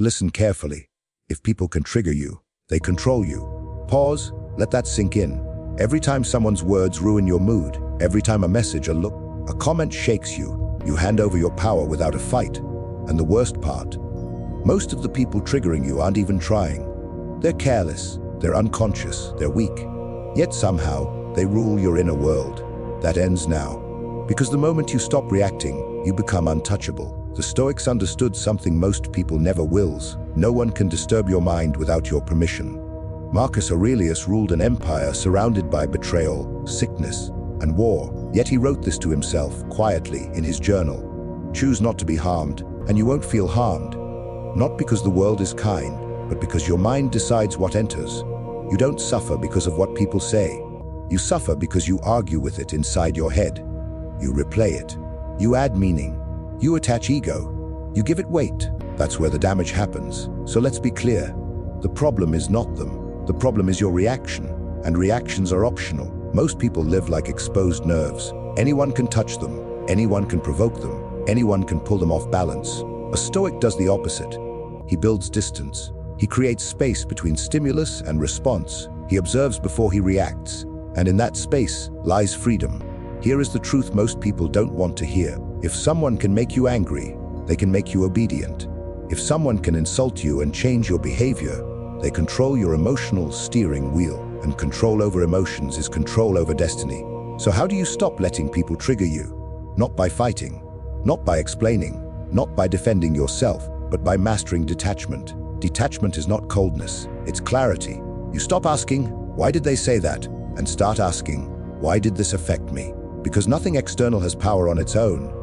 Listen carefully. If people can trigger you, they control you. Pause, let that sink in. Every time someone's words ruin your mood, every time a message, a look, a comment shakes you, you hand over your power without a fight. And the worst part, most of the people triggering you aren't even trying. They're careless, they're unconscious, they're weak. Yet somehow, they rule your inner world. That ends now. Because the moment you stop reacting, you become untouchable. The Stoics understood something most people never wills. No one can disturb your mind without your permission. Marcus Aurelius ruled an empire surrounded by betrayal, sickness, and war. Yet he wrote this to himself, quietly, in his journal. Choose not to be harmed, and you won't feel harmed. Not because the world is kind, but because your mind decides what enters. You don't suffer because of what people say. You suffer because you argue with it inside your head. You replay it. You add meaning. You attach ego. You give it weight. That's where the damage happens. So let's be clear. The problem is not them. The problem is your reaction. And reactions are optional. Most people live like exposed nerves. Anyone can touch them. Anyone can provoke them. Anyone can pull them off balance. A Stoic does the opposite. He builds distance. He creates space between stimulus and response. He observes before he reacts. And in that space lies freedom. Here is the truth most people don't want to hear. If someone can make you angry, they can make you obedient. If someone can insult you and change your behavior, they control your emotional steering wheel. And control over emotions is control over destiny. So how do you stop letting people trigger you? Not by fighting, not by explaining, not by defending yourself, but by mastering detachment. Detachment is not coldness, it's clarity. You stop asking, why did they say that? And start asking, why did this affect me? Because nothing external has power on its own.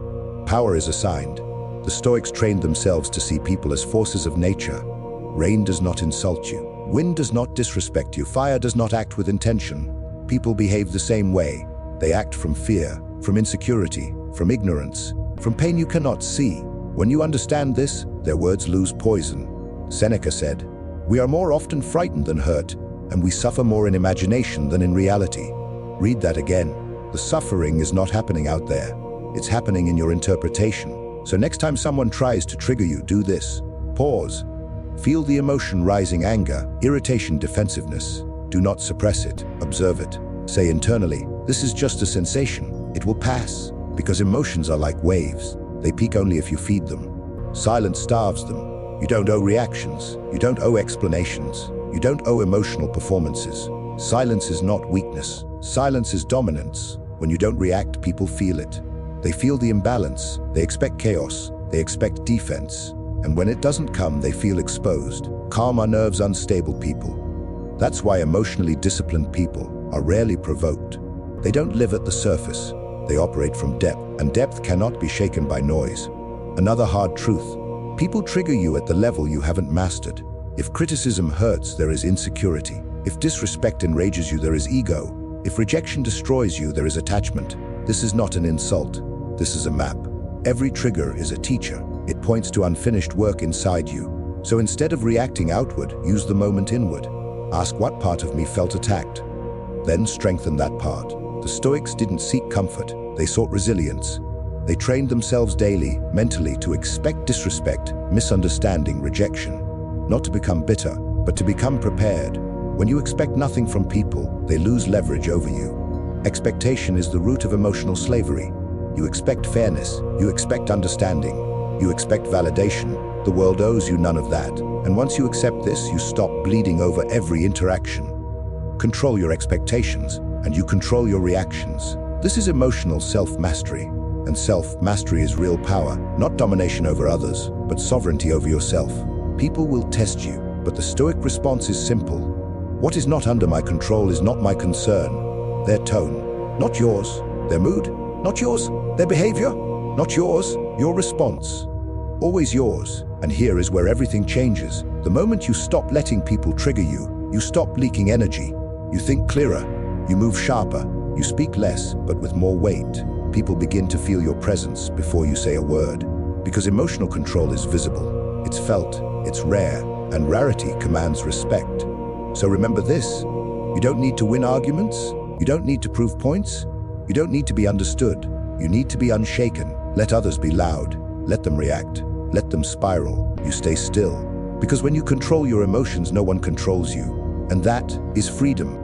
Power is assigned. The Stoics trained themselves to see people as forces of nature. Rain does not insult you. Wind does not disrespect you. Fire does not act with intention. People behave the same way. They act from fear, from insecurity, from ignorance, from pain you cannot see. When you understand this, their words lose poison. Seneca said, "We are more often frightened than hurt, and we suffer more in imagination than in reality." Read that again. The suffering is not happening out there. It's happening in your interpretation. So next time someone tries to trigger you, do this. Pause. Feel the emotion rising: anger, irritation, defensiveness. Do not suppress it. Observe it. Say internally, this is just a sensation. It will pass. Because emotions are like waves. They peak only if you feed them. Silence starves them. You don't owe reactions. You don't owe explanations. You don't owe emotional performances. Silence is not weakness. Silence is dominance. When you don't react, people feel it. They feel the imbalance. They expect chaos. They expect defense. And when it doesn't come, they feel exposed. Calm are nerves, unstable people. That's why emotionally disciplined people are rarely provoked. They don't live at the surface. They operate from depth, and depth cannot be shaken by noise. Another hard truth. People trigger you at the level you haven't mastered. If criticism hurts, there is insecurity. If disrespect enrages you, there is ego. If rejection destroys you, there is attachment. This is not an insult. This is a map. Every trigger is a teacher. It points to unfinished work inside you. So instead of reacting outward, use the moment inward. Ask, what part of me felt attacked? Then strengthen that part. The Stoics didn't seek comfort. They sought resilience. They trained themselves daily, mentally, to expect disrespect, misunderstanding, rejection. Not to become bitter, but to become prepared. When you expect nothing from people, they lose leverage over you. Expectation is the root of emotional slavery. You expect fairness. You expect understanding. You expect validation. The world owes you none of that. And once you accept this, you stop bleeding over every interaction. Control your expectations, and you control your reactions. This is emotional self-mastery. And self-mastery is real power, not domination over others, but sovereignty over yourself. People will test you, but the Stoic response is simple. What is not under my control is not my concern. Their tone, not yours. Their mood, not yours. Their behavior, not yours. Your response, always yours. And here is where everything changes. The moment you stop letting people trigger you, you stop leaking energy. You think clearer. You move sharper. You speak less, but with more weight. People begin to feel your presence before you say a word. Because emotional control is visible. It's felt. It's rare. And rarity commands respect. So remember this. You don't need to win arguments. You don't need to prove points. You don't need to be understood. You need to be unshaken. Let others be loud. Let them react. Let them spiral. You stay still. Because when you control your emotions, no one controls you. And that is freedom.